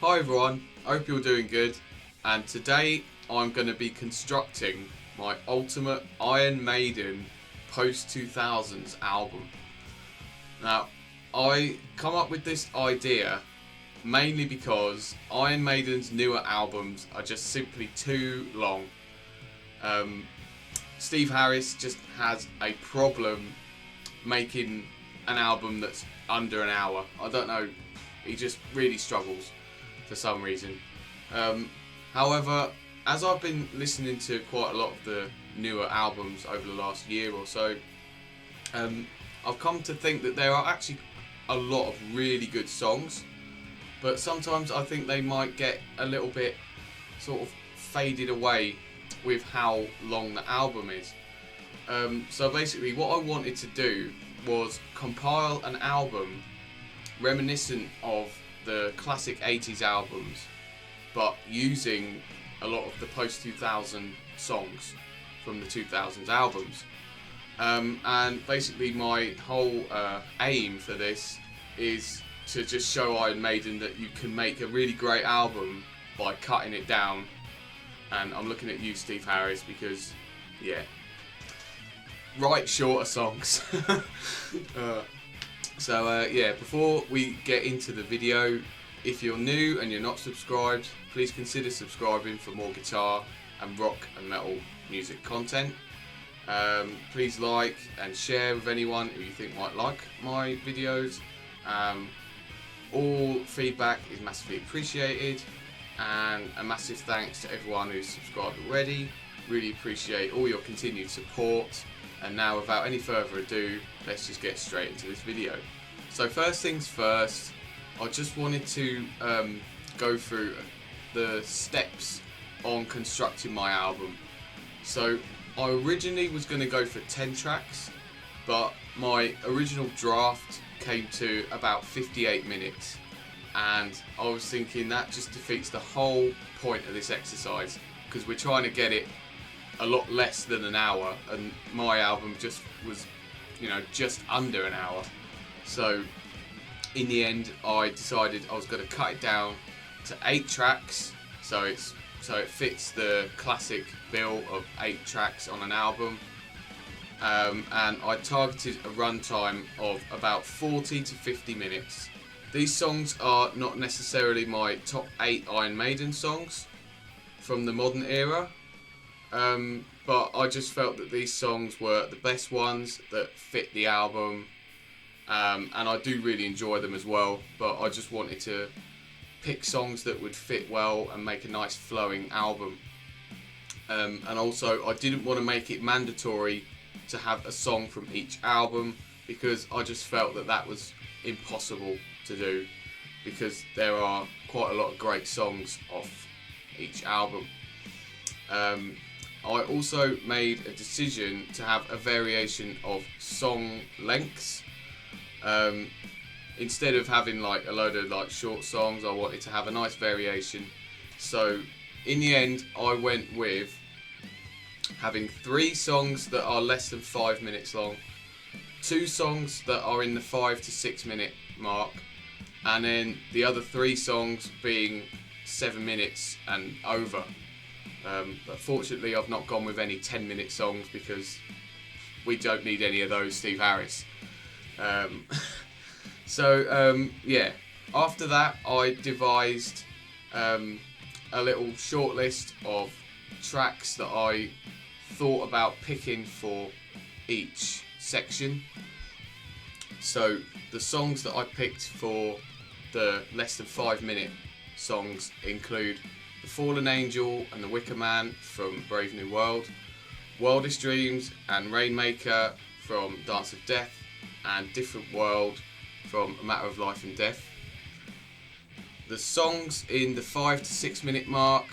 Hi everyone, hope you're doing good, and today I'm going to be constructing my ultimate Iron Maiden post-2000s album. Now, I come up with this idea mainly because Iron Maiden's newer albums are just simply too long. Steve Harris just has a problem making an album that's under an hour. I don't know, he just really struggles for some reason. However, as I've been listening to quite a lot of the newer albums over the last year or so, I've come to think that there are actually a lot of really good songs, but sometimes I think they might get a little bit sort of faded away with how long the album is. So basically what I wanted to do was compile an album reminiscent of the classic 80s albums, but using a lot of the post-2000 songs from the 2000s albums. And basically my whole aim for this is to just show Iron Maiden that you can make a really great album by cutting it down. And I'm looking at you, Steve Harris, because yeah, write shorter songs. Yeah, before we get into the video, if you're new and you're not subscribed, please consider subscribing for more guitar and rock and metal music content. Please like and share with anyone who you think might like my videos. All feedback is massively appreciated, and a massive thanks to everyone who's subscribed already. Really appreciate all your continued support. And now, without any further ado, let's just get straight into this video. So first things first, I just wanted to go through the steps on constructing my album. So I originally was going to go for 10 tracks, but my original draft came to about 58 minutes. And I was thinking that just defeats the whole point of this exercise, because we're trying to get it a lot less than an hour, and my album just was, just under an hour. So in the end, I decided I was going to cut it down to 8 tracks, so it fits the classic bill of 8 tracks on an album. And I targeted a runtime of about 40 to 50 minutes. These songs are not necessarily my top 8 Iron Maiden songs from the modern era, but I just felt that these songs were the best ones that fit the album, and I do really enjoy them as well, but I just wanted to pick songs that would fit well and make a nice flowing album. And also I didn't want to make it mandatory to have a song from each album, because I just felt that that was impossible to do, because there are quite a lot of great songs off each album. I also made a decision to have a variation of song lengths. Instead of having like a load of like short songs, I wanted to have a nice variation. So in the end, I went with having 3 songs that are less than 5 minutes long, 2 songs that are in the 5 to 6 minute mark, and then the other 3 songs being 7 minutes and over. But fortunately I've not gone with any 10-minute songs, because we don't need any of those, Steve Harris. Yeah, after that I devised a little short list of tracks that I thought about picking for each section. So the songs that I picked for the less than 5 minute songs include The Fallen Angel and The Wicker Man from Brave New World, Wildest Dreams and Rainmaker from Dance of Death, and Different World from A Matter of Life and Death. The songs in the 5 to 6 minute mark,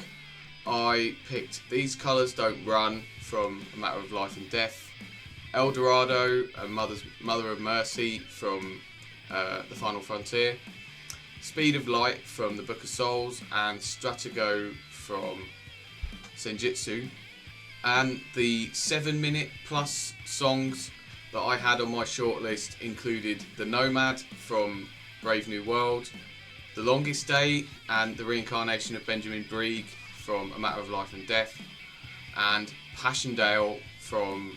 I picked These Colours Don't Run from A Matter of Life and Death, El Dorado and Mother of Mercy from The Final Frontier, Speed of Light from The Book of Souls, and Stratago from Senjutsu. And the 7 minute plus songs that I had on my shortlist included The Nomad from Brave New World, The Longest Day and The Reincarnation of Benjamin Brieg from A Matter of Life and Death, and Passchendaele from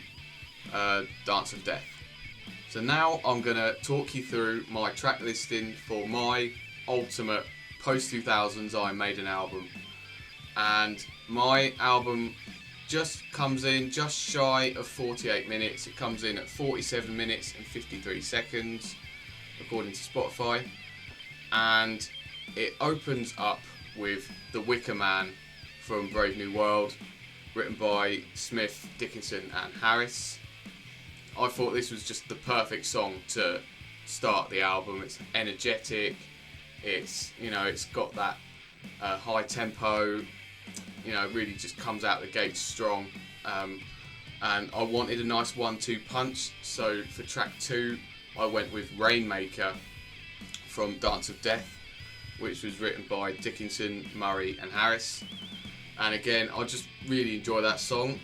Dance of Death. So now I'm going to talk you through my track listing for my ultimate post-2000s Iron Maiden album. And my album just comes in just shy of 48 minutes. It comes in at 47 minutes and 53 seconds according to Spotify. And it opens up with The Wicker Man from Brave New World, written by Smith, Dickinson and Harris. I thought this was just the perfect song to start the album. It's energetic, it's got that high tempo, it really just comes out the gate strong. And I wanted a nice 1-2 punch, so for track 2 I went with Rainmaker from Dance of Death, which was written by Dickinson, Murray and Harris. And again, I just really enjoy that song.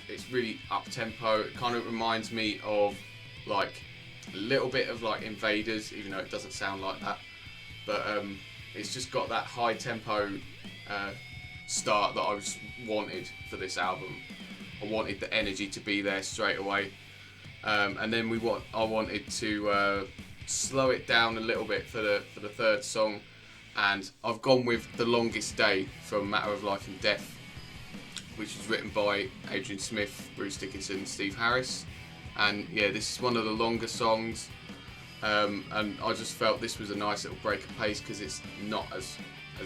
It's really up-tempo. It kind of reminds me of like a little bit of like Invaders, even though it doesn't sound like that. But it's just got that high tempo start that I just wanted for this album. I wanted the energy to be there straight away. And then I wanted to slow it down a little bit for the third song, and I've gone with The Longest Day from Matter of Life and Death, which was written by Adrian Smith, Bruce Dickinson and Steve Harris. And yeah, this is one of the longer songs, and I just felt this was a nice little break of pace because it's not as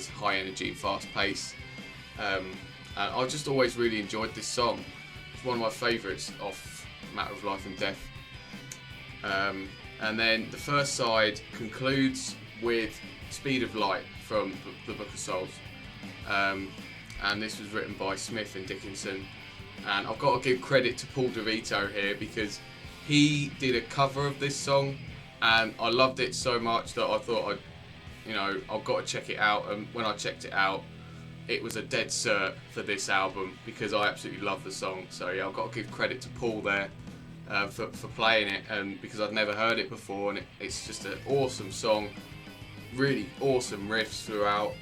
high energy and fast pace. And I just always really enjoyed this song. It's one of my favourites off Matter of Life and Death. And then the first side concludes with Speed of Light from the Book of Souls. And this was written by Smith and Dickinson. And I've got to give credit to Paul DeVito here because he did a cover of this song and I loved it so much that I thought I've got to check it out. And when I checked it out, it was a dead cert for this album because I absolutely love the song. So yeah, I've got to give credit to Paul there for playing it, and because I'd never heard it before, and it's just an awesome song, really awesome riffs throughout,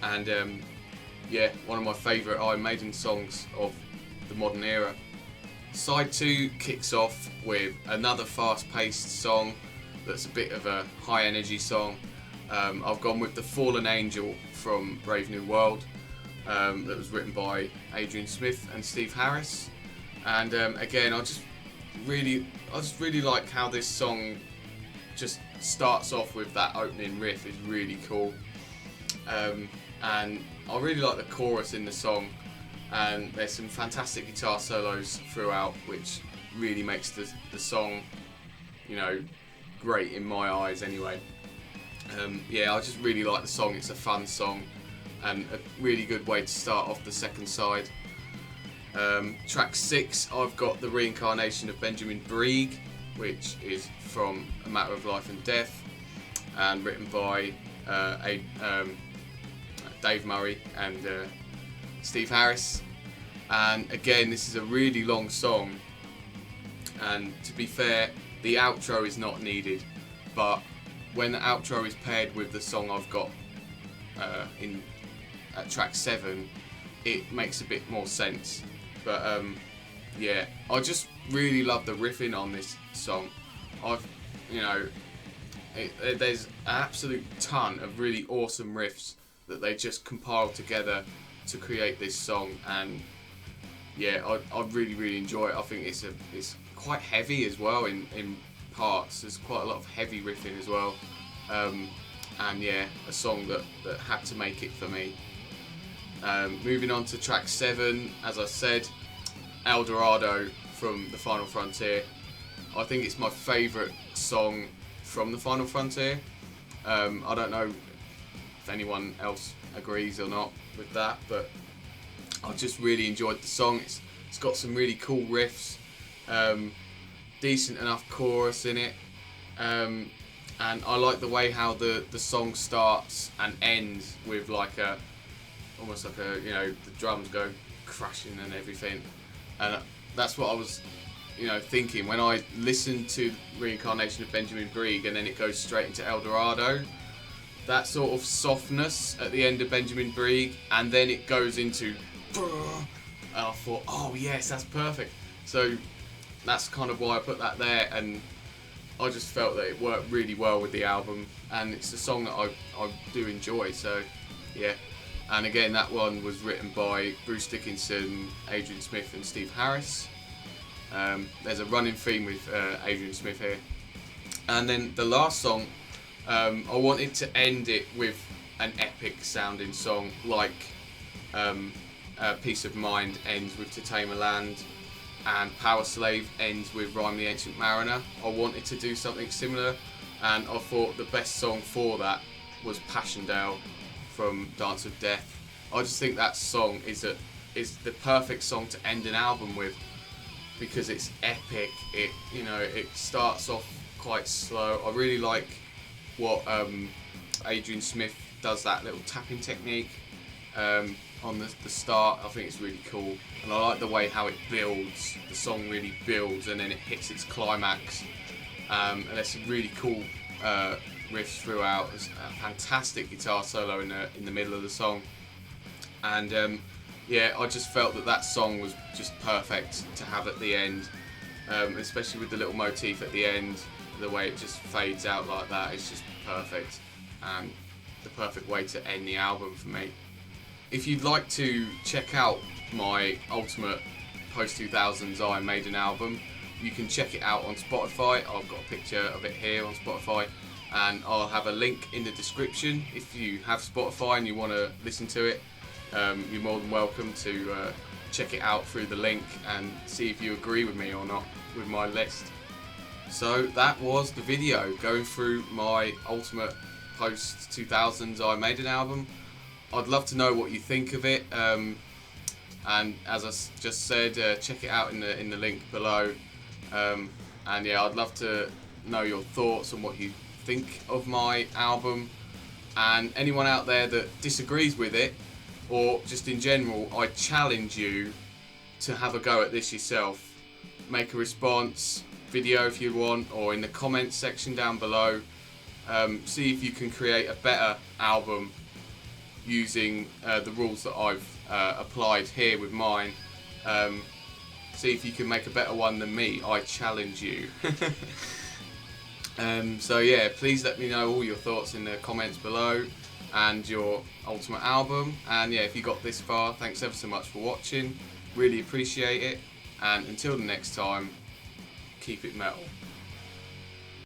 and one of my favourite Iron Maiden songs of the modern era. Side 2 kicks off with another fast-paced song that's a bit of a high energy song. I've gone with The Fallen Angel from Brave New World, that was written by Adrian Smith and Steve Harris. And again, I just really like how this song just starts off with that opening riff. Is really cool. And I really like the chorus in the song, and there's some fantastic guitar solos throughout, which really makes the song, great in my eyes anyway. I just really like the song. It's a fun song and a really good way to start off the second side. Track 6, I've got The Reincarnation of Benjamin Brieg, which is from A Matter of Life and Death and written by Dave Murray and Steve Harris. And again, this is a really long song, and to be fair, the outro is not needed, but when the outro is paired with the song I've got at track 7, it makes a bit more sense. But I just really love the riffing on this song. There's an absolute ton of really awesome riffs that they just compiled together to create this song, and I really enjoy it. I think it's quite heavy as well in parts. There's quite a lot of heavy riffing as well, and a song that had to make it for me. Moving on to track 7, as I said, El Dorado from The Final Frontier. I think it's my favourite song from The Final Frontier. I don't know if anyone else agrees or not with that, but I just really enjoyed the song. It's got some really cool riffs, decent enough chorus in it, and I like the way how the song starts and ends with almost like the drums go crashing and everything, and that's what I was thinking when I listened to Reincarnation of Benjamin Brieg and then it goes straight into El Dorado. that sort of softness at the end of Benjamin Brieg, and then it goes into, and I thought, oh yes, that's perfect. So that's kind of why I put that there, and I just felt that it worked really well with the album, and it's a song that I do enjoy. So yeah. And again, that one was written by Bruce Dickinson, Adrian Smith and Steve Harris. There's a running theme with Adrian Smith here. And then the last song, I wanted to end it with an epic sounding song, like Peace of Mind ends with To Tame a Land, and Power Slave ends with Rhyme the Ancient Mariner. I wanted to do something similar, and I thought the best song for that was Passchendaele from Dance of Death. I just think that song is the perfect song to end an album with, because it's epic. It starts off quite slow. I really like what Adrian Smith does, that little tapping technique on the start. I think it's really cool, and I like the way how it builds. The song really builds, and then it hits its climax, and there's some really cool riffs throughout. There's a fantastic guitar solo in the middle of the song, and yeah, I just felt that song was just perfect to have at the end, especially with the little motif at the end. The way it just fades out like that is just perfect, and the perfect way to end the album for me. If you'd like to check out my ultimate post-2000s Iron Maiden album, you can check it out on Spotify. I've got a picture of it here on Spotify, and I'll have a link in the description. If you have Spotify and you want to listen to it, you're more than welcome to check it out through the link and see if you agree with me or not with my list. So that was the video going through my ultimate post-2000s Iron Maiden album. I'd love to know what you think of it, and as I just said, check it out in the link below, and yeah, I'd love to know your thoughts on what you think of my album, and anyone out there that disagrees with it, or just in general, I challenge you to have a go at this yourself. Make a response video if you want, or in the comments section down below. See if you can create a better album using the rules that I've applied here with mine. See if you can make a better one than me. I challenge you. So yeah, please let me know all your thoughts in the comments below and your ultimate album. And yeah, if you got this far, thanks ever so much for watching. Really appreciate it. And until the next time, keep it metal.